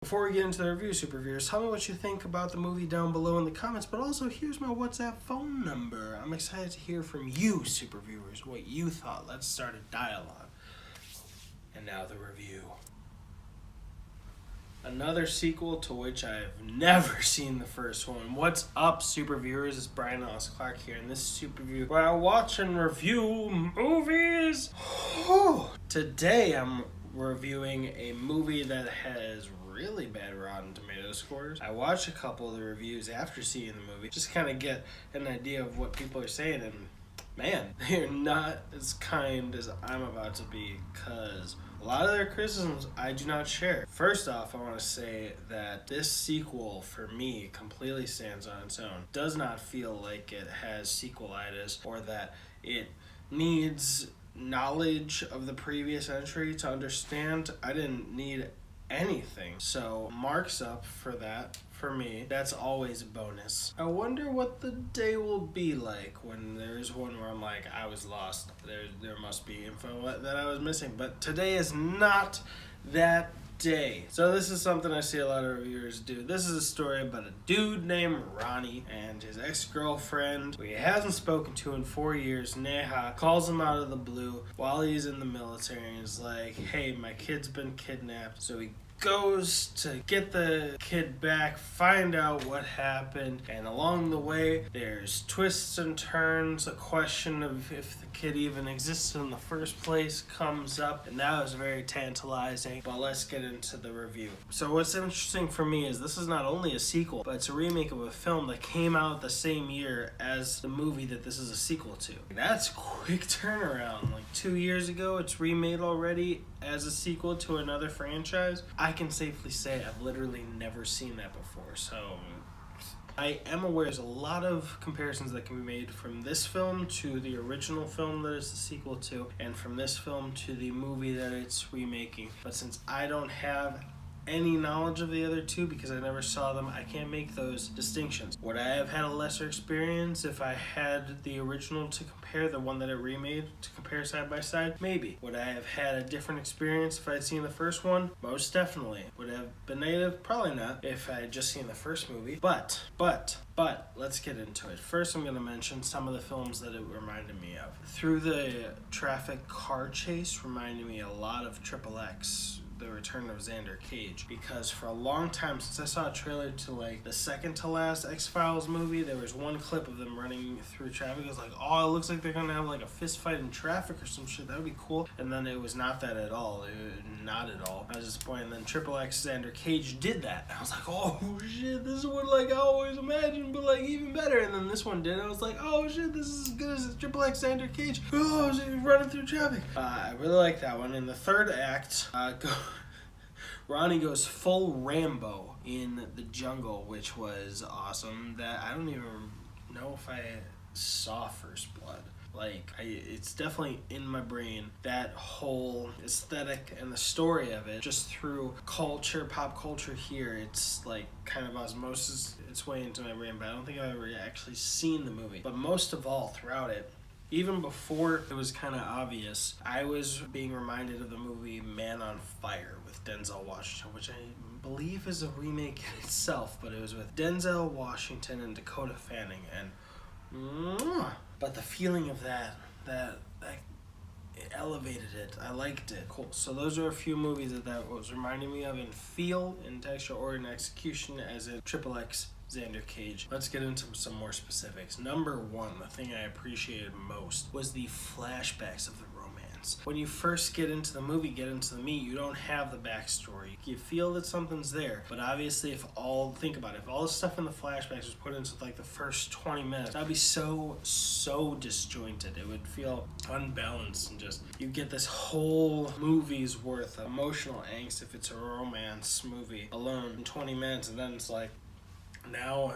Before we get into the review, SuperViewers, tell me what you think about the movie down below in the comments, but also here's my WhatsApp phone number. I'm excited to hear from you, SuperViewers, what you thought. Let's start a dialogue. And now the review. Another sequel to which I've never seen the first one. What's up, SuperViewers? It's Brian Ellis Clark here, and this is SuperView, where I watch and review movies. Today I'm reviewing a movie that has really bad Rotten Tomatoes scores. I watched a couple of the reviews after seeing the movie, just kind of get an idea of what people are saying, and man, they're not as kind as I'm about to be, because a lot of their criticisms I do not share. First off, I want to say that this sequel, for me, completely stands on its own. Does not feel like it has sequelitis, or that it needs knowledge of the previous entry to understand. I didn't need anything. So marks up for that. For me, that's always a bonus. I wonder what the day will be like when there's one where I'm like, I was lost. There must be info that I was missing. But today is not that day. So this is something I see a lot of reviewers do. This is a story about a dude named Ronnie and his ex-girlfriend, who he hasn't spoken to in 4 years. Neha calls him out of the blue while he's in the military and is like, hey, my kid's been kidnapped. So he goes to get the kid back, find out what happened, and along the way there's twists and turns. A question of if the kid even existed in the first place comes up, and that was very tantalizing. But let's get into the review. So what's interesting for me is this is not only a sequel, but it's a remake of a film that came out the same year as the movie that this is a sequel to. That's quick turnaround. Like 2 years ago it's remade already as a sequel to another franchise. I can safely say I've literally never seen that before, so I am aware there's a lot of comparisons that can be made from this film to the original film that it's the sequel to, and from this film to the movie that it's remaking. But since I don't have any knowledge of the other two because I never saw them, I can't make those distinctions. Would I have had a lesser experience if I had the original to compare, the one that it remade to compare side by side? Maybe. Would I have had a different experience if I had seen the first one? Most definitely. Would it have been negative? Probably not, if I had just seen the first movie. But let's get into it. First, I'm going to mention some of the films that it reminded me of. Through the Traffic car chase reminded me a lot of XXX, The Return of Xander Cage, because for a long time, since I saw a trailer to like the second to last X-Files movie, there was one clip of them running through traffic. It was like, oh, it looks like they're gonna have like a fist fight in traffic or some shit. That would be cool. And then it was not that at all. Not at all. I was disappointed. And then XXX Xander Cage did that. I was like, oh shit, this is what like I always imagined, but like even better. And then this one did. I was like, oh shit, this is as good as XXX Xander Cage. Oh, he's running through traffic. I really like that one. In the third act, Ronnie goes full Rambo in the jungle, which was awesome. That I don't even know if I saw First Blood. Like, it's definitely in my brain, that whole aesthetic and the story of it, just through culture, pop culture here, it's like kind of osmosis its way into my brain, but I don't think I've ever actually seen the movie. But most of all, throughout it, even before it was kind of obvious, I was being reminded of the movie Man on Fire with Denzel Washington, which I believe is a remake in itself, but it was with Denzel Washington and Dakota Fanning, and but the feeling of that it elevated it. I liked it. Cool. So those are a few movies that was reminding me of in feel, in texture, or in execution as in XXX Xander Cage. Let's get into some more specifics. Number one, the thing I appreciated most was the flashbacks of the romance. When you first get into the movie, get into the meat, you don't have the backstory. You feel that something's there, but obviously if all the stuff in the flashbacks was put into like the first 20 minutes, that'd be so disjointed. It would feel unbalanced, and just, you get this whole movie's worth of emotional angst if it's a romance movie alone in 20 minutes, and then it's like, now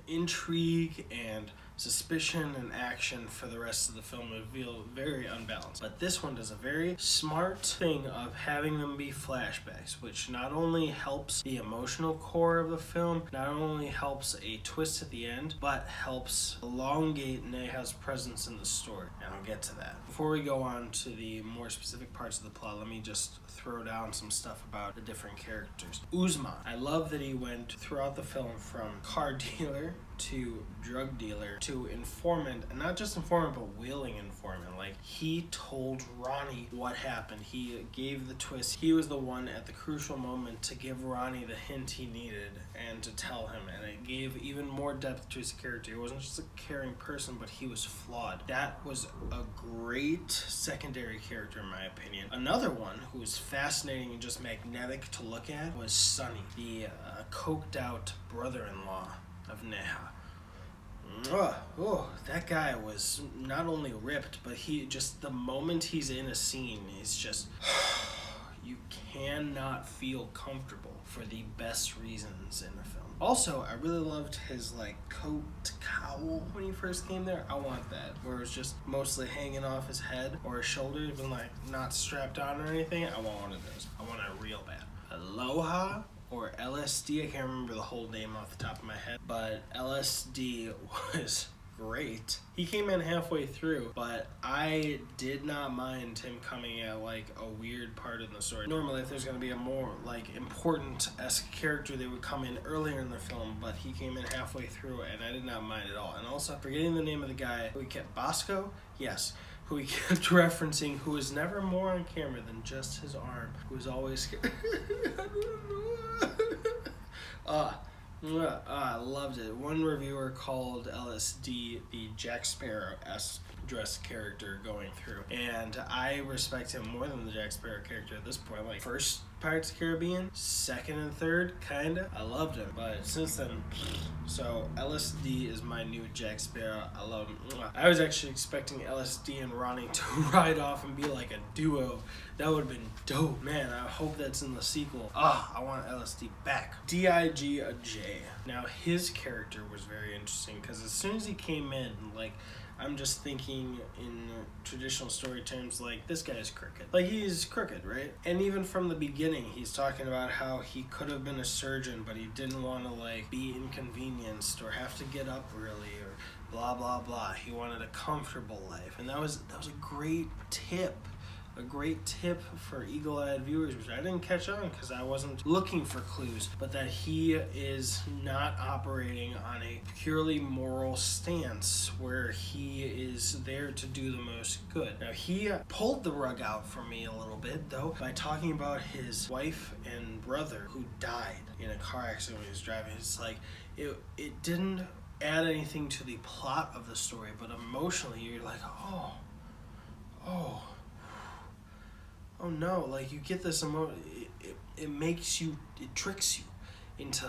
intrigue and suspicion and action for the rest of the film would feel very unbalanced. But this one does a very smart thing of having them be flashbacks, which not only helps the emotional core of the film, not only helps a twist at the end, but helps elongate Neha's presence in the story. And I'll get to that. Before we go on to the more specific parts of the plot, let me just throw down some stuff about the different characters. Usman, I love that he went throughout the film from car dealer to drug dealer to informant, and not just informant but willing informant. Like, he told Ronnie what happened. He gave the twist. He was the one at the crucial moment to give Ronnie the hint he needed and to tell him, and it gave even more depth to his character. He wasn't just a caring person, but he was flawed. That was a great secondary character in my opinion. Another one who was fascinating and just magnetic to look at was Sonny, the coked out brother-in-law of Neha. Oh, that guy was not only ripped, but he just, the moment he's in a scene, he's just, you cannot feel comfortable for the best reasons in the film. Also, I really loved his coat cowl when he first came there. I want that, where it was just mostly hanging off his head or his shoulders, but not strapped on or anything. I want one of those. I want it real bad. Aloha or LSD, I can't remember the whole name off the top of my head, but LSD was great. He came in halfway through, but I did not mind him coming at a weird part in the story. Normally, if there's going to be a more important-esque character, they would come in earlier in the film, but he came in halfway through, and I did not mind at all. And also, forgetting the name of the guy who he kept, Bosco? Yes. Who he kept referencing, who was never more on camera than just his arm, who was always I loved it. One reviewer called LSD the Jack Sparrow-esque dressed character going through, and I respect him more than the Jack Sparrow character at this point. First Pirates of the Caribbean, second and third, kinda. I loved him, but since then, so LSD is my new Jack Sparrow. I love him. I was actually expecting LSD and Ronnie to ride off and be like a duo. That would have been dope. Man, I hope that's in the sequel. I want LSD back. D.I.G. J. Now, his character was very interesting, because as soon as he came in, I'm just thinking in traditional story terms, this guy is crooked. He's crooked, right? And even from the beginning, he's talking about how he could have been a surgeon, but he didn't want to, be inconvenienced or have to get up early or blah, blah, blah. He wanted a comfortable life. And that was a great tip. A great tip for eagle-eyed viewers, which I didn't catch on because I wasn't looking for clues, but that he is not operating on a purely moral stance where he is there to do the most good. Now, he pulled the rug out for me a little bit, though, by talking about his wife and brother who died in a car accident when he was driving. It's it didn't add anything to the plot of the story, but emotionally, you're like, oh no, you get this it makes you, it tricks you into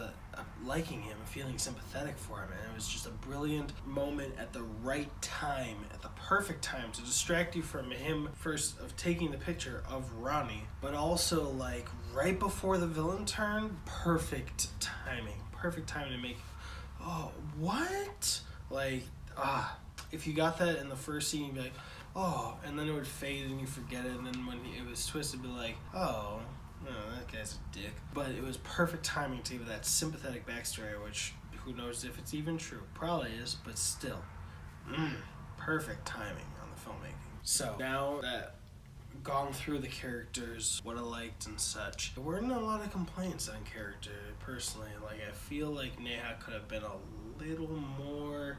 liking him, feeling sympathetic for him, and it was just a brilliant moment at the right time, at the perfect time to distract you from him first of taking the picture of Ronnie, but also right before the villain turn, perfect timing to make, what? If you got that in the first scene, you'd be like, and then it would fade and you forget it, and then when it was twisted, it'd be like, no, that guy's a dick. But it was perfect timing to give that sympathetic backstory, which who knows if it's even true. Probably is, but still, perfect timing on the filmmaking. So now that I've gone through the characters, what I liked and such, there weren't a lot of complaints on character, personally. I feel like Neha could have been a little more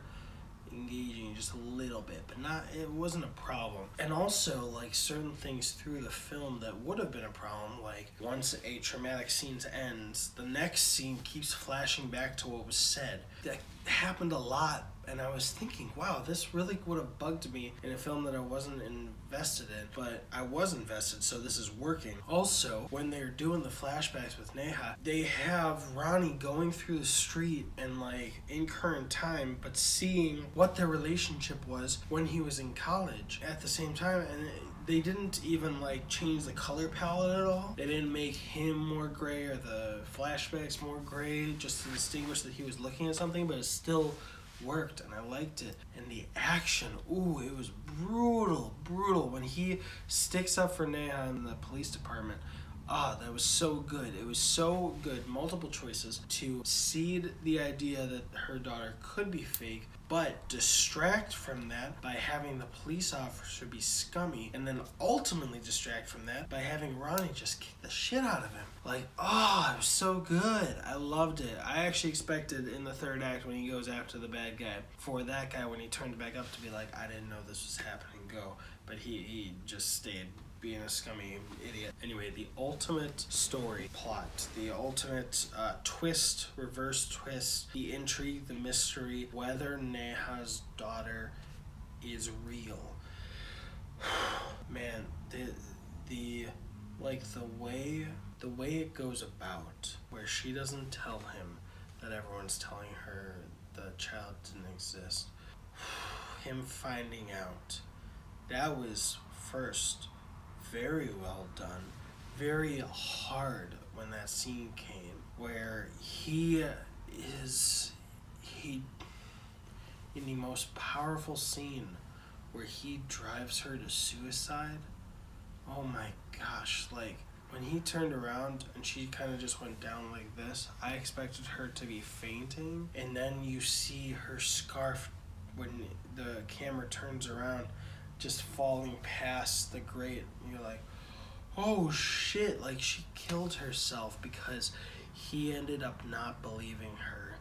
engaging, just a little bit, but it wasn't a problem. And also, certain things through the film that would have been a problem, once a traumatic scene ends, the next scene keeps flashing back to what was said. That happened a lot, and I was thinking, wow, this really would have bugged me in a film that I wasn't invested in, but I was invested, so this is working. Also, when they're doing the flashbacks with Neha, they have Ronnie going through the street and in current time, but seeing what their relationship was when he was in college at the same time, and they didn't even change the color palette at all. They didn't make him more gray or the flashbacks more gray just to distinguish that he was looking at something, but it still worked and I liked it. And the action, ooh, it was brutal. When he sticks up for Neha in the police department, that was so good. It was so good. Multiple choices to seed the idea that her daughter could be fake, but distract from that by having the police officer be scummy, and then ultimately distract from that by having Ronnie just kick the shit out of him. Like, it was so good. I loved it. I actually expected in the third act when he goes after the bad guy, for that guy when he turned back up to be like, I didn't know this was happening, go. But he just stayed being a scummy idiot. Anyway, the ultimate story plot, the ultimate twist, reverse twist, the intrigue, the mystery, whether Neha's daughter is real. Man, the way it goes about, where she doesn't tell him that everyone's telling her the child didn't exist. Him finding out, that was first very well done, very hard when that scene came, where he in the most powerful scene where he drives her to suicide. Oh my gosh, like when he turned around and she kind of just went down like this, I expected her to be fainting, and then you see her scarf when the camera turns around just falling past the grate, and you're like, oh shit, like she killed herself because he ended up not believing her.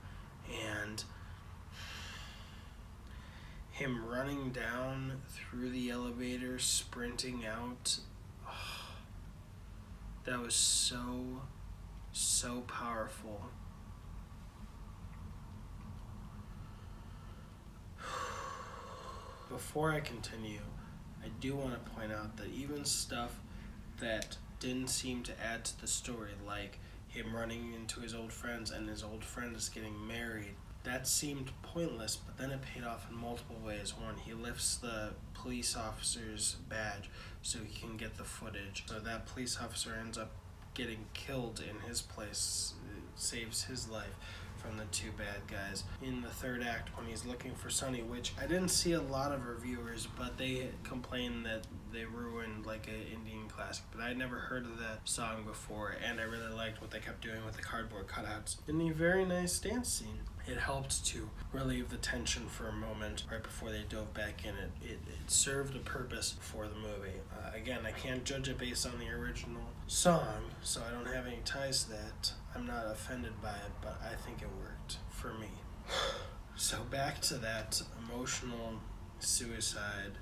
And him running down through the elevator, sprinting out, that was so powerful. Before I continue, I do want to point out that even stuff that didn't seem to add to the story, like him running into his old friends and his old friend is getting married, that seemed pointless, but then it paid off in multiple ways. One, he lifts the police officer's badge so he can get the footage. So that police officer ends up getting killed in his place. It saves his life from the two bad guys. In the third act, when he's looking for Sonny, which I didn't see a lot of reviewers, but they complained that they ruined like an Indian classic, but I'd never heard of that song before, and I really liked what they kept doing with the cardboard cutouts. In the very nice dance scene, it helped to relieve the tension for a moment right before they dove back in. It served a purpose for the movie. Again, I can't judge it based on the original song, so I don't have any ties to that. I'm not offended by it, but I think it worked for me. So back to that emotional suicide.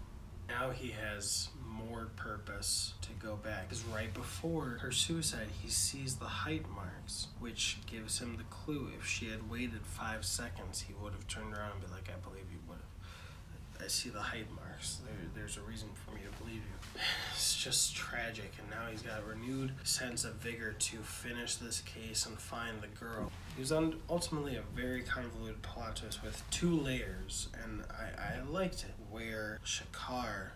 Now he has more purpose to go back. Because right before her suicide, he sees the height marks, which gives him the clue. If she had waited 5 seconds, he would have turned around and been like, I believe you would have. I see the height marks. There's a reason for me to believe you. It's just tragic, and now he's got a renewed sense of vigor to finish this case and find the girl. It was ultimately a very convoluted plot twist with 2 layers, and I liked it, where Shakar,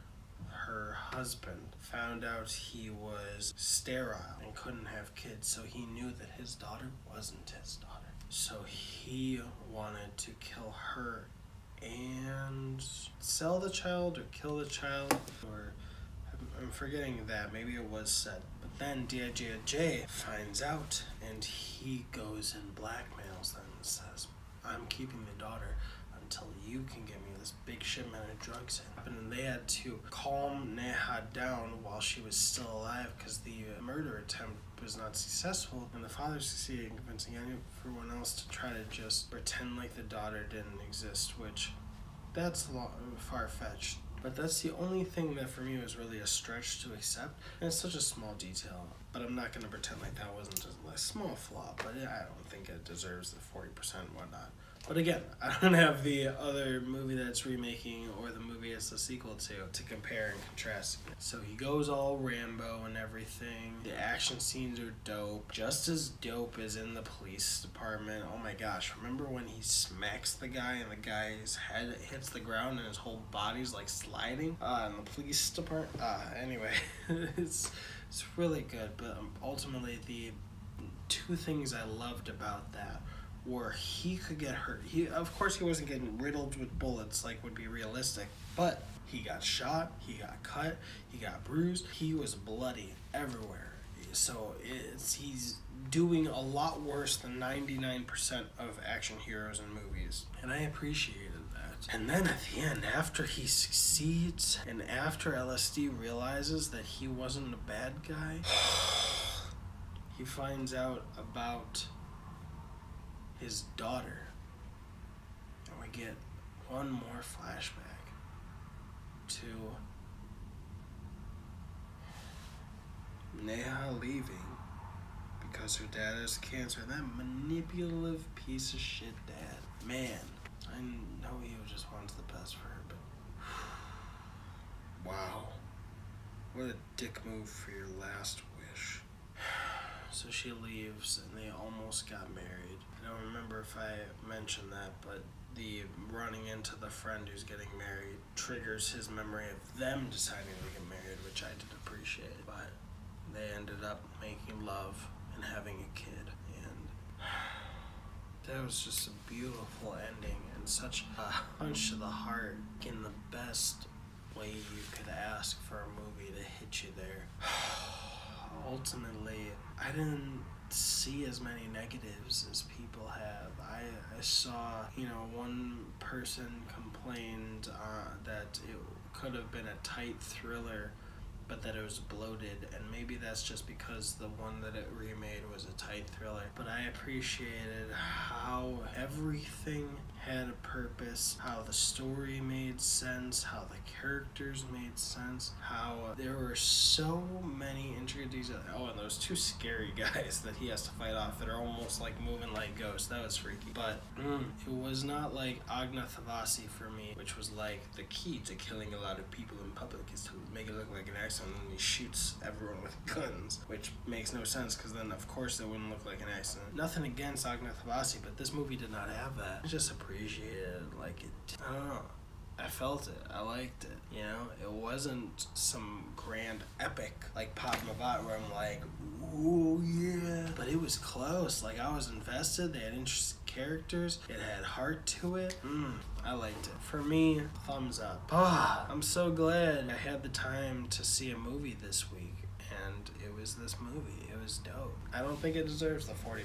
her husband, found out he was sterile and couldn't have kids, so he knew that his daughter wasn't his daughter. So he wanted to kill her and sell the child or kill the child, or I'm forgetting that, maybe it was said. But then D.I.J. finds out, and he goes and blackmails them and says, I'm keeping the daughter until you can get me this big shipment of drugs in. And they had to calm Neha down while she was still alive because the murder attempt was not successful, and the father succeeded in convincing everyone else to try to just pretend like the daughter didn't exist, which that's far-fetched. But that's the only thing that for me was really a stretch to accept, and it's such a small detail. But I'm not going to pretend like that wasn't just a small flaw, but I don't think it deserves the 40% and whatnot. But again, I don't have the other movie that it's remaking or the movie it's the sequel to compare and contrast. So he goes all Rambo and everything. The action scenes are dope. Just as dope as in the police department. Oh my gosh, remember when he smacks the guy and the guy's head hits the ground and his whole body's like sliding? In the police department? Anyway, it's really good. But ultimately, the 2 things I loved about that where he could get hurt. Of course, he wasn't getting riddled with bullets like would be realistic, but he got shot, he got cut, he got bruised, he was bloody everywhere. So he's doing a lot worse than 99% of action heroes in movies, and I appreciated that. And then at the end, after he succeeds, and after LSD realizes that he wasn't a bad guy, he finds out about his daughter, and we get one more flashback to Neha leaving because her dad has cancer. That manipulative piece of shit dad. Man, I know he just wants the best for her, but wow, what a dick move for your last wish. So she leaves, and they almost got married. I don't remember if I mentioned that, but the running into the friend who's getting married triggers his memory of them deciding to get married, which I did appreciate. But they ended up making love and having a kid, and that was just a beautiful ending and such a punch to the heart in the best way you could ask for a movie to hit you there. Ultimately, I didn't see as many negatives as people have. I saw, one person complained that it could have been a tight thriller, but that it was bloated, and maybe that's just because the one that it remade was a tight thriller. But I appreciated how everything had a purpose, how the story made sense, how the characters made sense, how there were so many intricate details. Oh, and those two scary guys that he has to fight off that are almost like moving like ghosts. That was freaky. But it was not like Agnathvasi for me, which was like the key to killing a lot of people in public is to make it look like an accident, and he shoots everyone with guns, which makes no sense because then of course it wouldn't look like an accident. Nothing against Agnathvasi, but this movie did not have that. I just appreciated it. Like, it, I don't know, I felt it, I liked it, it wasn't some grand epic like Padmavat where I'm like, ooh yeah, but it was close. Like, I was invested, they had interesting characters, it had heart to it. I liked it. For me, thumbs up. I'm so glad I had the time to see a movie this week, and it was this movie. It was dope. I don't think it deserves the 40%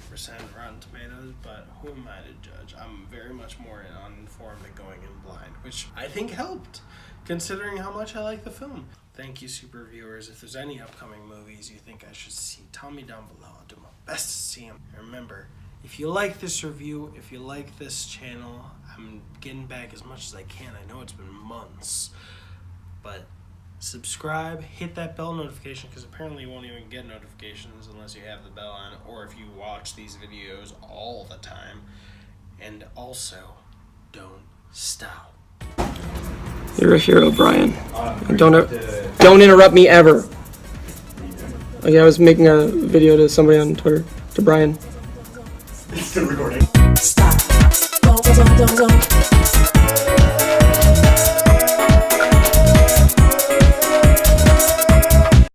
Rotten Tomatoes, but who am I to judge? I'm very much more uninformed and going in blind, which I think helped, considering how much I like the film. Thank you, SuperViewers. If there's any upcoming movies you think I should see, tell me down below. I'll do my best to see them. And remember, if you like this review, if you like this channel, I'm getting back as much as I can. I know it's been months, but subscribe, hit that bell notification, because apparently you won't even get notifications unless you have the bell on, or if you watch these videos all the time. And also, don't stop. You're a hero, Brian. Don't interrupt me ever. Okay, I was making a video to somebody on Twitter, to Brian. It's still recording. Stop. Don't.